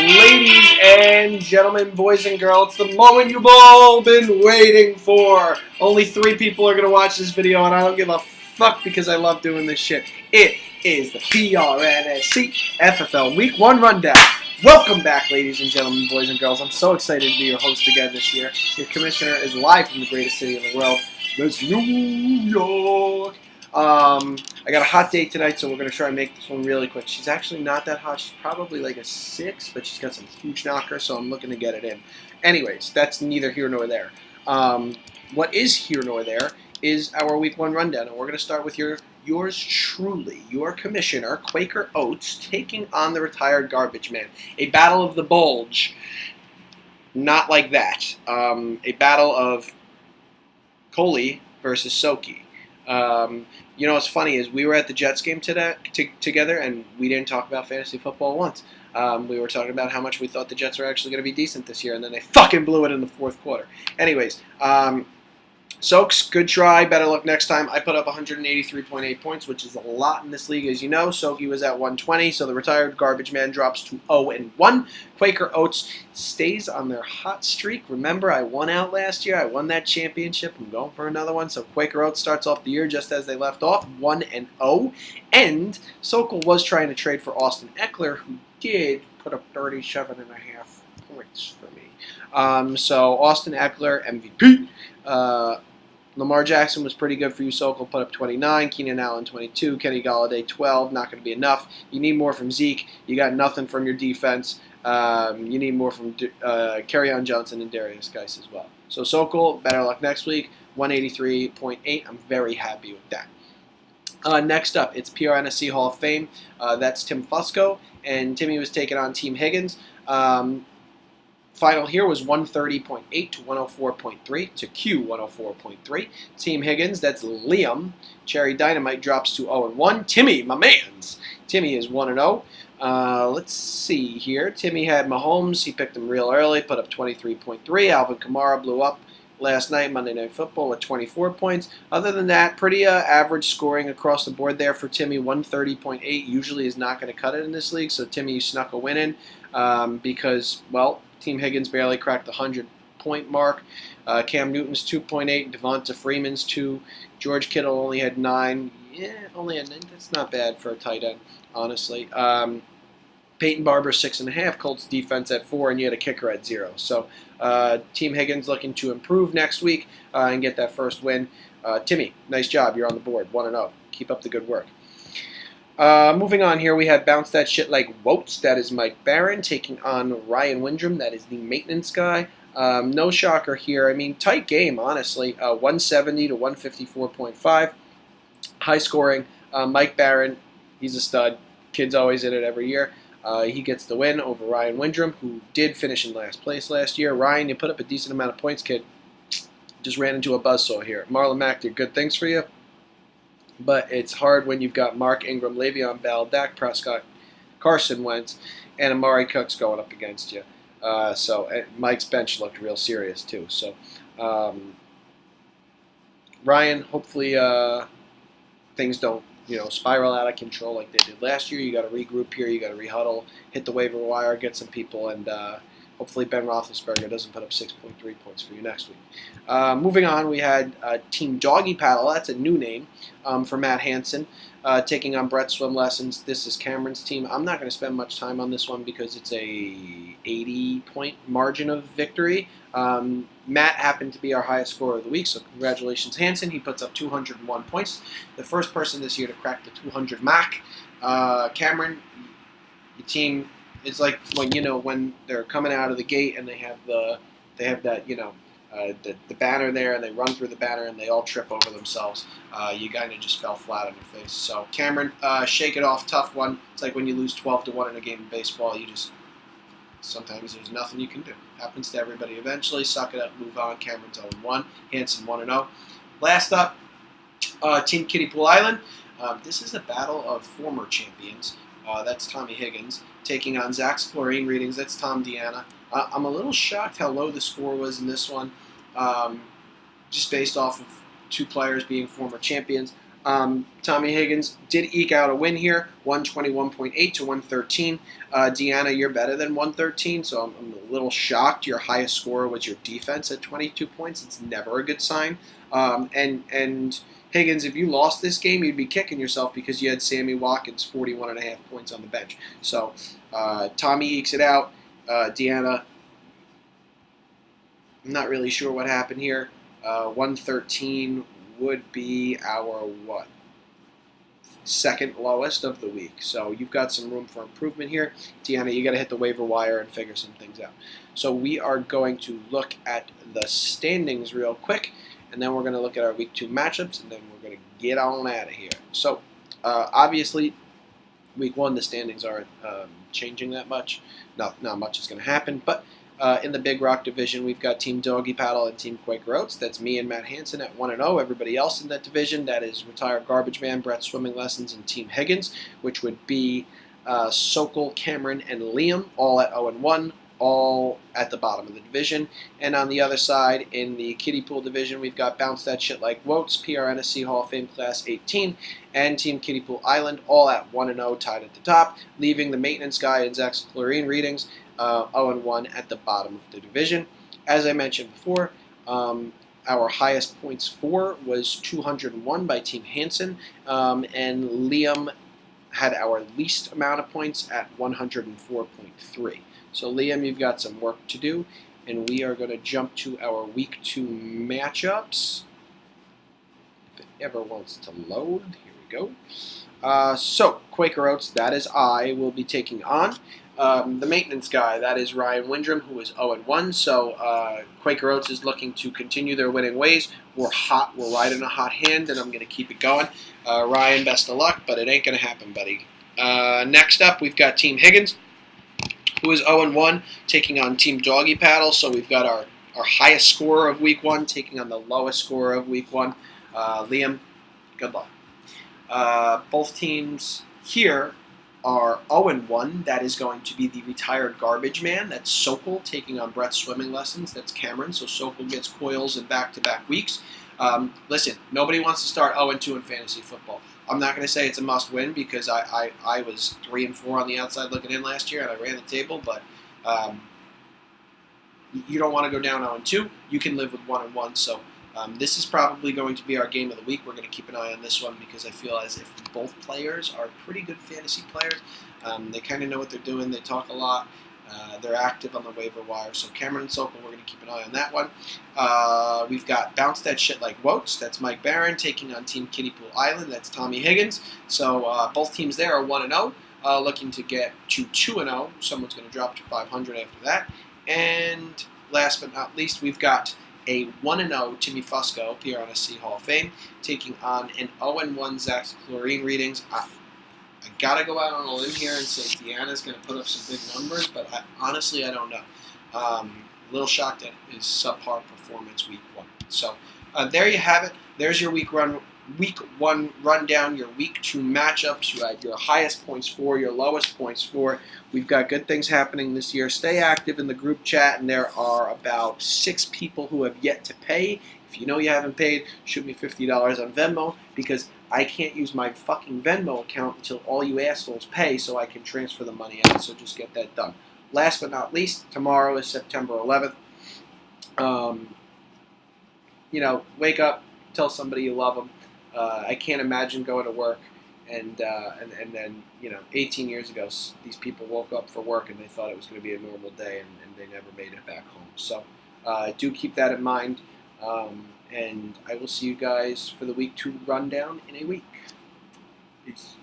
Ladies and gentlemen, boys and girls, it's the moment you've all been waiting for. Only 3 people are going to watch this video, and I don't give a fuck because I love doing this shit. It is the PRNSC FFL Week 1 Rundown. Welcome back, ladies and gentlemen, boys and girls. I'm so excited to be your host again this year. Your commissioner is live from the greatest city in the world. That's New York. I got a hot date tonight, so we're going to try and make this one really quick. She's actually not that hot. She's probably like a 6, but she's got some huge knockers, so I'm looking to get it in. Anyways, that's neither here nor there. What is here nor there is our Week 1 rundown, and we're going to start with yours truly, your commissioner, Quaker Oats, taking on the retired garbage man. A battle of the bulge. Not like that. A battle of Coley versus Soki. You know what's funny is we were at the Jets game together, and we didn't talk about fantasy football once. We were talking about how much we thought the Jets were actually going to be decent this year, and then they fucking blew it in the fourth quarter. Anyways, Soaks, good try. Better luck next time. I put up 183.8 points, which is a lot in this league, as you know. Soki was at 120, so the retired garbage man drops to 0-1. Quaker Oats stays on their hot streak. Remember, I won out last year. I won that championship. I'm going for another one. So Quaker Oats starts off the year just as they left off, 1-0. And Sokol was trying to trade for Austin Eckler, who did put up 37.5 points for me. So Austin Eckler, MVP. Lamar Jackson was pretty good for you. Sokol put up 29, Keenan Allen 22, Kenny Golladay 12. Not going to be enough. You need more from Zeke. You got nothing from your defense. You need more from Kerryon Johnson and Darius Geis as well. So Sokol, better luck next week. 183.8. I'm very happy with that. Next up, it's PRNSC Hall of Fame. That's Tim Fusco, and Timmy was taking on Team Higgins. Final here was 130.8 to 104.3 to Q 104.3. Team Higgins, that's Liam. Cherry Dynamite drops to 0-1. Timmy, my mans. Timmy is 1-0. Let's see here. Timmy had Mahomes. He picked him real early, put up 23.3. Alvin Kamara blew up last night, Monday Night Football, with 24 points. Other than that, pretty average scoring across the board there for Timmy. 130.8 usually is not going to cut it in this league, so Timmy, you snuck a win in because, well, Team Higgins barely cracked the 100-point mark. Cam Newton's 2.8, Devonta Freeman's 2, George Kittle only had 9. Yeah, only had 9. That's not bad for a tight end, honestly. Peyton Barber 6.5, Colts defense at 4, and you had a kicker at 0. So Team Higgins looking to improve next week and get that first win. Timmy, nice job. You're on the board, 1-0. Keep up the good work. Moving on here, we had Bounce That Shit Like Woats. That is Mike Barron taking on Ryan Windrum. That is the maintenance guy. No shocker here. I mean, tight game, honestly. 170 to 154.5. High scoring. Mike Barron, he's a stud. Kid's always in it every year. He gets the win over Ryan Windrum, who did finish in last place last year. Ryan, you put up a decent amount of points, kid. Just ran into a buzzsaw here. Marlon Mack did good things for you. But it's hard when you've got Mark Ingram, Le'Veon Bell, Dak Prescott, Carson Wentz, and Amari Cooks going up against you. So Mike's bench looked real serious too. So Ryan, hopefully things don't spiral out of control like they did last year. You got to regroup here. You got to rehuddle, hit the waiver wire, get some people, and hopefully Ben Roethlisberger doesn't put up 6.3 points for you next week. Moving on, we had Team Doggy Paddle. That's a new name for Matt Hansen, taking on Brett Swim Lessons. This is Cameron's team. I'm not going to spend much time on this one because it's a 80-point margin of victory. Matt happened to be our highest scorer of the week, so congratulations, Hansen. He puts up 201 points. The first person this year to crack the 200 mark. Cameron, your team is like when they're coming out of the gate and they have that the banner there, and they run through the banner and they all trip over themselves. You kind of just fell flat on your face. So Cameron, shake it off, tough one. It's like when you lose 12-1 in a game of baseball. Sometimes there's nothing you can do. Happens to everybody eventually. Suck it up, move on. Cameron's 0-1. Hansen 1-0. Last up, Team Kiddie Pool Island. This is a battle of former champions. That's Tommy Higgins taking on Zach's Chlorine Readings. That's Tom Deanna. I'm a little shocked how low the score was in this one, just based off of 2 players being former champions. Tommy Higgins did eke out a win here, 121.8 to 113. Deanna, you're better than 113, so I'm a little shocked. Your highest score was your defense at 22 points. It's never a good sign. And Higgins, if you lost this game, you'd be kicking yourself because you had Sammy Watkins 41.5 points on the bench. So Tommy ekes it out. Deanna, I'm not really sure what happened here. 113 would be our what? Second lowest of the week. So you've got some room for improvement here. Deanna, you got to hit the waiver wire and figure some things out. So we are going to look at the standings real quick, and then we're going to look at our week 2 matchups, and then we're going to get on out of here. So obviously, week 1, the standings aren't changing that much. Not much is going to happen, but in the Big Rock division, we've got Team Doggy Paddle and Team Quaker Oats. That's me and Matt Hansen at 1-0. Everybody else in that division, that is Retired Garbage Man, Brett Swimming Lessons, and Team Higgins, which would be Sokol, Cameron, and Liam, all at 0-1, all at the bottom of the division. And on the other side, in the Kiddie Pool division, we've got Bounce That Shit Like Woats, PRNSC Hall of Fame Class 18, and Team Kiddie Pool Island, all at 1-0, tied at the top, leaving the Maintenance Guy and Zach's Chlorine Readings 0-1 at the bottom of the division. As I mentioned before, our highest points for was 201 by Team Hansen, and Liam had our least amount of points at 104.3. So Liam, you've got some work to do, and we are going to jump to our Week 2 matchups. If it ever wants to load, here we go. So Quaker Oats, that is I, will be taking on the Maintenance Guy, that is Ryan Windrum, who is 0-1. So Quaker Oats is looking to continue their winning ways. We're hot. We're riding a hot hand, and I'm going to keep it going. Ryan, best of luck, but it ain't going to happen, buddy. Next up, we've got Team Higgins, who is 0-1, taking on Team Doggy Paddle. So we've got our highest scorer of Week 1 taking on the lowest scorer of Week 1. Liam, good luck. Both teams here are 0-1. That is going to be the Retired Garbage Man. That's Sokol taking on Brett's Swimming Lessons. That's Cameron. So Sokol gets coils in back-to-back weeks. Listen, nobody wants to start 0-2 in fantasy football. I'm not going to say it's a must-win because I was 3-4 on the outside looking in last year, and I ran the table, but you don't want to go down 0-2. You can live with 1-1. So this is probably going to be our game of the week. We're going to keep an eye on this one because I feel as if both players are pretty good fantasy players. They kind of know what they're doing. They talk a lot. They're active on the waiver wire. So Cameron and Sokol, we're going to keep an eye on that one. We've got Bounce That Shit Like Woats. That's Mike Barron taking on Team Kiddie Pool Island. That's Tommy Higgins. So both teams there are 1-0, looking to get to 2-0. Someone's going to drop to 500 after that. And last but not least, we've got a 1-0 Timmy Fusco, PRNSC Hall of Fame, taking on an 0-1 Zach's Chlorine Readings. I gotta go out on a limb here and say Deanna's going to put up some big numbers, but honestly, I don't know. A little shocked at his subpar performance Week 1. So there you have it. There's your Week 1 rundown, your Week 2 matchups. You had your highest points for, your lowest points for. We've got good things happening this year. Stay active in the group chat, and there are about 6 people who have yet to pay. If you know you haven't paid, shoot me $50 on Venmo because I can't use my fucking Venmo account until all you assholes pay so I can transfer the money out. So just get that done. Last but not least, tomorrow is September 11th. Wake up, tell somebody you love them. I can't imagine going to work and then 18 years ago these people woke up for work and they thought it was going to be a normal day and they never made it back home. So do keep that in mind. And I will see you guys for the Week 2 rundown in a week. Peace.